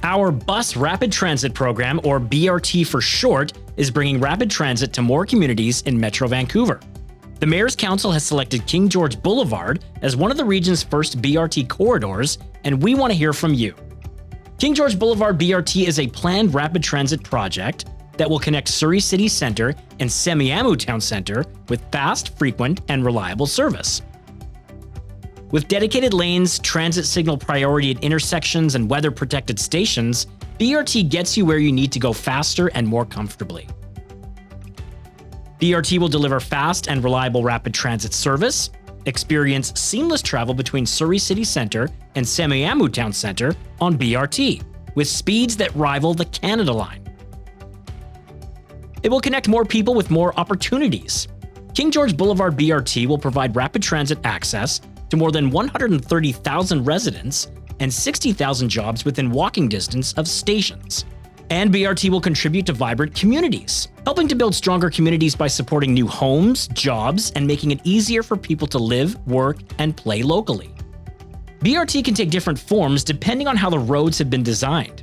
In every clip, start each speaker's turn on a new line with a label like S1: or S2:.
S1: Our Bus Rapid Transit program, or BRT for short, is bringing rapid transit to more communities in Metro Vancouver. The Mayor's Council has selected King George Boulevard as one of the region's first BRT corridors, and we want to hear from you. King George Boulevard BRT is a planned rapid transit project that will connect Surrey City Centre and Semiahmoo Town Centre with fast, frequent, and reliable service. With dedicated lanes, transit signal priority at intersections, and weather-protected stations, BRT gets you where you need to go faster and more comfortably. BRT will deliver fast and reliable rapid transit service, experience seamless travel between Surrey City Centre and Semiahmoo Town Centre on BRT, with speeds that rival the Canada Line. It will connect more people with more opportunities. King George Boulevard BRT will provide rapid transit access to more than 130,000 residents and 60,000 jobs within walking distance of stations. And BRT will contribute to vibrant communities, helping to build stronger communities by supporting new homes, jobs, and making it easier for people to live, work, and play locally. BRT can take different forms depending on how the roads have been designed.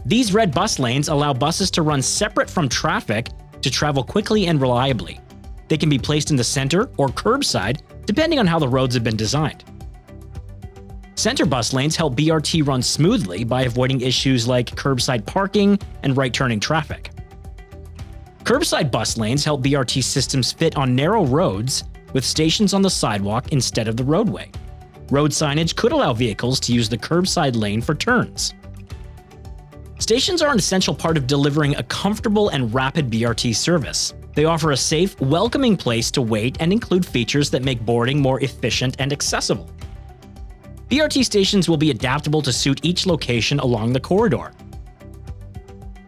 S1: These red bus lanes allow buses to run separate from traffic to travel quickly and reliably. They can be placed in the center or curbside, depending on how the roads have been designed. Center bus lanes help BRT run smoothly by avoiding issues like curbside parking and right-turning traffic. Curbside bus lanes help BRT systems fit on narrow roads with stations on the sidewalk instead of the roadway. Road signage could allow vehicles to use the curbside lane for turns. Stations are an essential part of delivering a comfortable and rapid BRT service. They offer a safe, welcoming place to wait and include features that make boarding more efficient and accessible. BRT stations will be adaptable to suit each location along the corridor.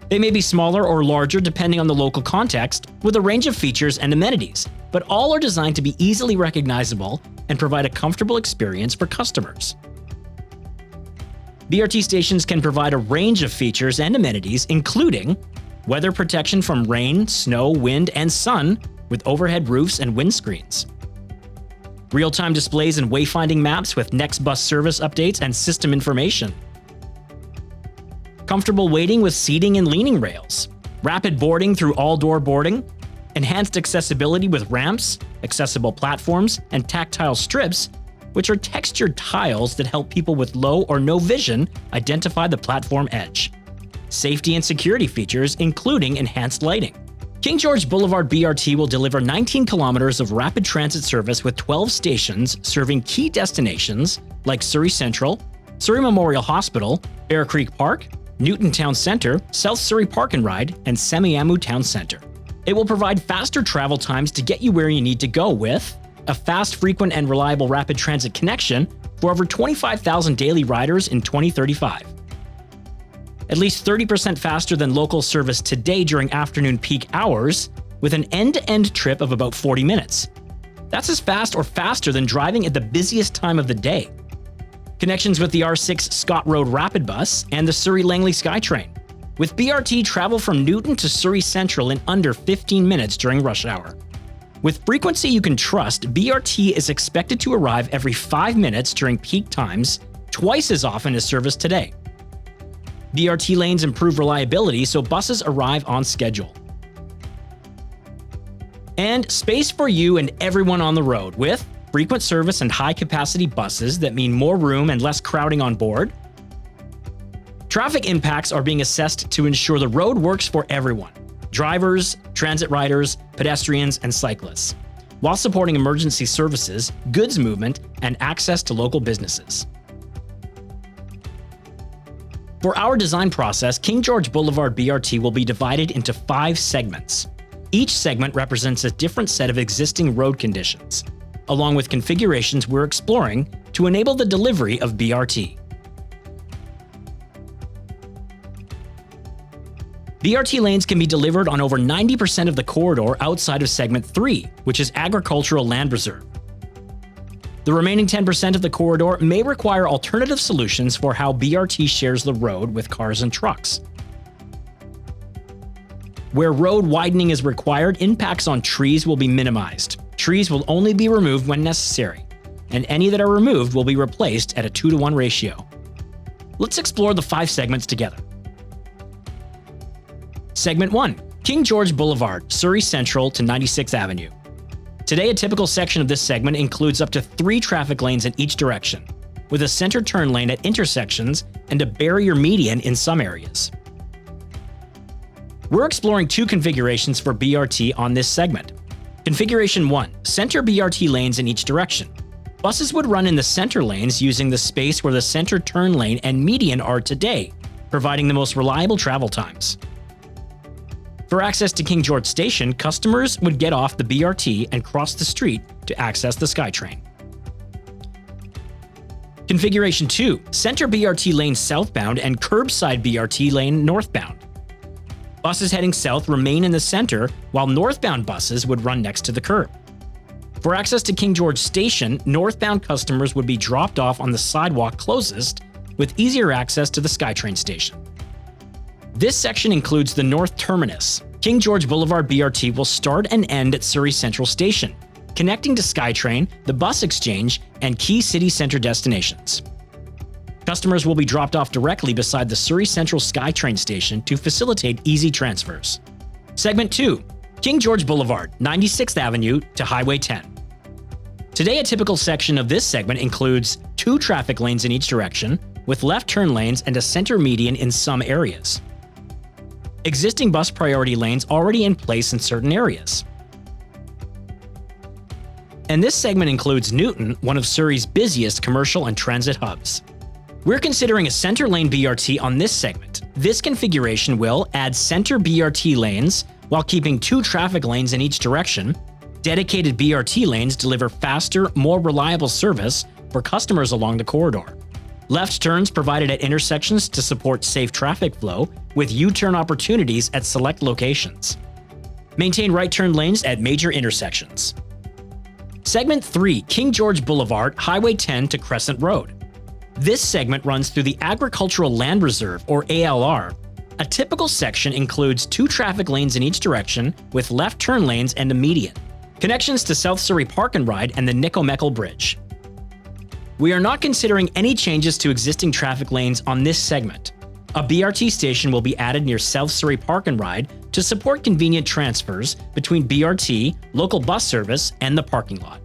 S1: They may be smaller or larger depending on the local context, with a range of features and amenities, but all are designed to be easily recognizable and provide a comfortable experience for customers. BRT stations can provide a range of features and amenities, including weather protection from rain, snow, wind, and sun with overhead roofs and windscreens. Real-time displays and wayfinding maps with next bus service updates and system information. Comfortable waiting with seating and leaning rails. Rapid boarding through all-door boarding. Enhanced accessibility with ramps, accessible platforms, and tactile strips, which are textured tiles that help people with low or no vision identify the platform edge. Safety and security features, including enhanced lighting. King George Boulevard BRT will deliver 19 kilometers of rapid transit service with 12 stations serving key destinations like Surrey Central, Surrey Memorial Hospital, Bear Creek Park, Newton Town Centre, South Surrey Park and Ride, and Semiahmoo Town Centre. It will provide faster travel times to get you where you need to go with a fast, frequent, and reliable rapid transit connection for over 25,000 daily riders in 2035. At least 30% faster than local service today during afternoon peak hours, with an end-to-end trip of about 40 minutes. That's as fast or faster than driving at the busiest time of the day. Connections with the R6 Scott Road Rapid Bus and the Surrey Langley SkyTrain. With BRT, travel from Newton to Surrey Central in under 15 minutes during rush hour. With frequency you can trust, BRT is expected to arrive every 5 minutes during peak times, twice as often as service today. BRT lanes improve reliability so buses arrive on schedule. And space for you and everyone on the road with frequent service and high-capacity buses that mean more room and less crowding on board. Traffic impacts are being assessed to ensure the road works for everyone: drivers, transit riders, pedestrians, and cyclists, while supporting emergency services, goods movement, and access to local businesses. For our design process, King George Boulevard BRT will be divided into 5 segments. Each segment represents a different set of existing road conditions, along with configurations we're exploring to enable the delivery of BRT. BRT lanes can be delivered on over 90% of the corridor outside of Segment 3, which is Agricultural Land Reserve. The remaining 10% of the corridor may require alternative solutions for how BRT shares the road with cars and trucks. Where road widening is required, impacts on trees will be minimized. Trees will only be removed when necessary, and any that are removed will be replaced at a 2-to-1 ratio. Let's explore the 5 segments together. Segment 1. King George Boulevard, Surrey Central to 96th Avenue. Today, a typical section of this segment includes up to 3 traffic lanes in each direction, with a center turn lane at intersections and a barrier median in some areas. We're exploring 2 configurations for BRT on this segment. Configuration 1. Center BRT lanes in each direction. Buses would run in the center lanes using the space where the center turn lane and median are today, providing the most reliable travel times. For access to King George Station, customers would get off the BRT and cross the street to access the SkyTrain. Configuration 2. Center BRT lane southbound and curbside BRT lane northbound. Buses heading south remain in the center, while northbound buses would run next to the curb. For access to King George Station, northbound customers would be dropped off on the sidewalk closest, with easier access to the SkyTrain station. This section includes the North Terminus. King George Boulevard BRT will start and end at Surrey Central Station, connecting to SkyTrain, the bus exchange, and key city center destinations. Customers will be dropped off directly beside the Surrey Central SkyTrain station to facilitate easy transfers. Segment 2. King George Boulevard, 96th Avenue to Highway 10. Today, a typical section of this segment includes 2 traffic lanes in each direction, with left turn lanes and a center median in some areas. Existing bus priority lanes already in place in certain areas. And this segment includes Newton, one of Surrey's busiest commercial and transit hubs. We're considering a center lane BRT on this segment. This configuration will add center BRT lanes while keeping 2 traffic lanes in each direction. Dedicated BRT lanes deliver faster, more reliable service for customers along the corridor. Left turns provided at intersections to support safe traffic flow, with U-turn opportunities at select locations. Maintain right turn lanes at major intersections. Segment 3. King George Boulevard, Highway 10 to Crescent Road. This segment runs through the Agricultural Land Reserve, or ALR. A typical section includes 2 traffic lanes in each direction, with left turn lanes and a median. Connections to South Surrey Park and Ride and the Nicomeckel Bridge. We are not considering any changes to existing traffic lanes on this segment. A BRT station will be added near South Surrey Park and Ride to support convenient transfers between BRT, local bus service, and the parking lot.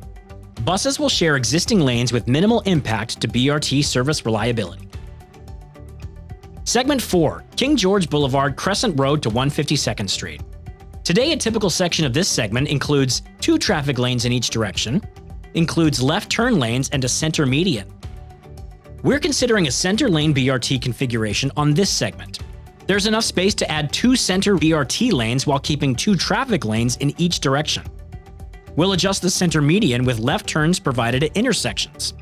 S1: Buses will share existing lanes with minimal impact to BRT service reliability. Segment 4. King George Boulevard, Crescent Road to 152nd Street. Today, a typical section of this segment includes 2 traffic lanes in each direction, includes left turn lanes and a center median. We're considering a center lane BRT configuration on this segment. There's enough space to add 2 center BRT lanes while keeping 2 traffic lanes in each direction. We'll adjust the center median with left turns provided at intersections.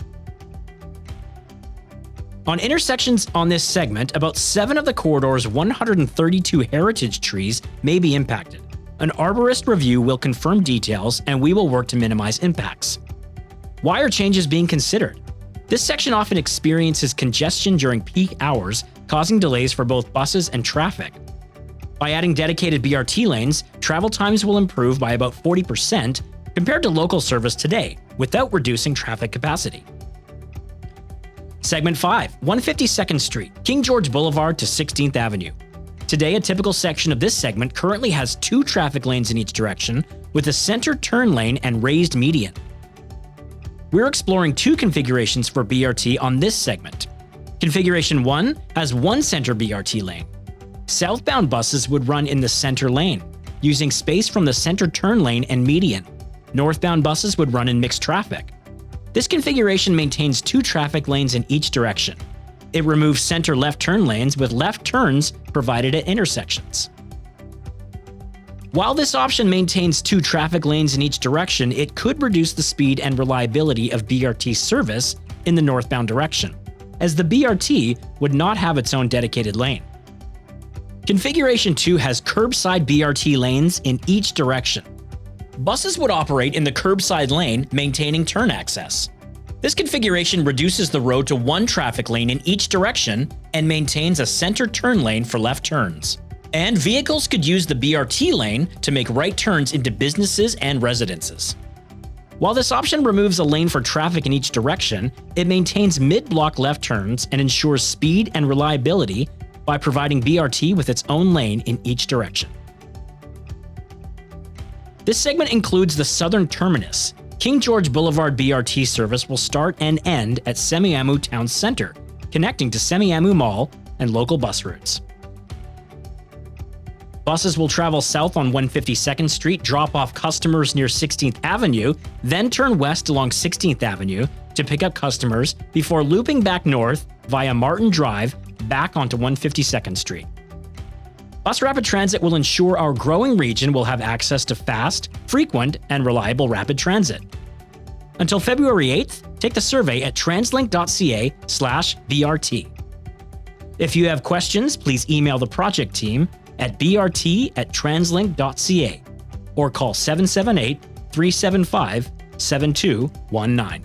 S1: On intersections on this segment, about 7 of the corridor's 132 heritage trees may be impacted. An arborist review will confirm details, and we will work to minimize impacts. Why are changes being considered? This section often experiences congestion during peak hours, causing delays for both buses and traffic. By adding dedicated BRT lanes, travel times will improve by about 40% compared to local service today, without reducing traffic capacity. Segment 5. 152nd Street, King George Boulevard to 16th Avenue. Today, a typical section of this segment currently has 2 traffic lanes in each direction, with a center turn lane and raised median. We're exploring 2 configurations for BRT on this segment. Configuration 1 has 1 center BRT lane. Southbound buses would run in the center lane, using space from the center turn lane and median. Northbound buses would run in mixed traffic. This configuration maintains 2 traffic lanes in each direction. It removes center left turn lanes with left turns provided at intersections. While this option maintains 2 traffic lanes in each direction, it could reduce the speed and reliability of BRT service in the northbound direction, as the BRT would not have its own dedicated lane. Configuration 2 has curbside BRT lanes in each direction. Buses would operate in the curbside lane, maintaining turn access. This configuration reduces the road to 1 traffic lane in each direction and maintains a center turn lane for left turns. And vehicles could use the BRT lane to make right turns into businesses and residences. While this option removes a lane for traffic in each direction, it maintains mid-block left turns and ensures speed and reliability by providing BRT with its own lane in each direction. This segment includes the southern terminus. King George Boulevard BRT service will start and end at Semiahmoo Town Center, connecting to Semiahmoo Mall and local bus routes. Buses will travel south on 152nd Street, drop off customers near 16th Avenue, then turn west along 16th Avenue to pick up customers before looping back north via Martin Drive back onto 152nd Street. Bus Rapid Transit will ensure our growing region will have access to fast, frequent, and reliable rapid transit. Until February 8th, take the survey at translink.ca/BRT. If you have questions, please email the project team at brt@translink.ca or call 778-375-7219.